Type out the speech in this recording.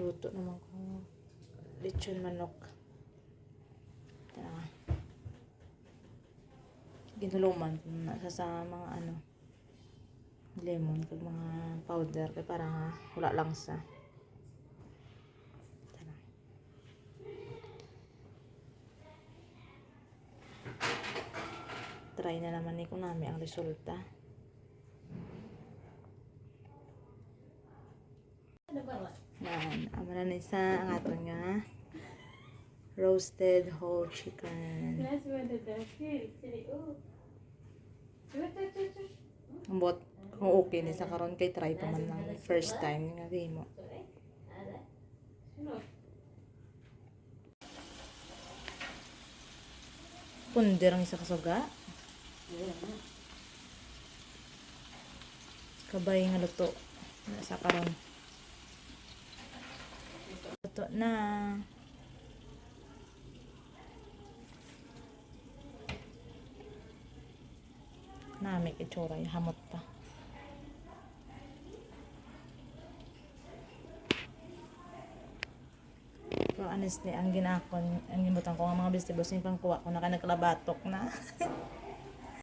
luto naman ko lechon manok. Ginuluman nasa sa mga lemon kag mga powder kay para nga wala lang sa try na naman ni ko nami ang resulta. Yan, amo na ni sa ang aton nga roasted whole chicken. Ambot kung okay ni sa karon kay try pa man lang first time nga di mo. Punder ang isa kasuga. Kabay nga luto sa karon. Luto na. Nami itsura yung hamot pa. Pero honestly, ang ginakon, ang gimutan ko ang mga vegetables yung pangkuha ko na nagkalabatok na.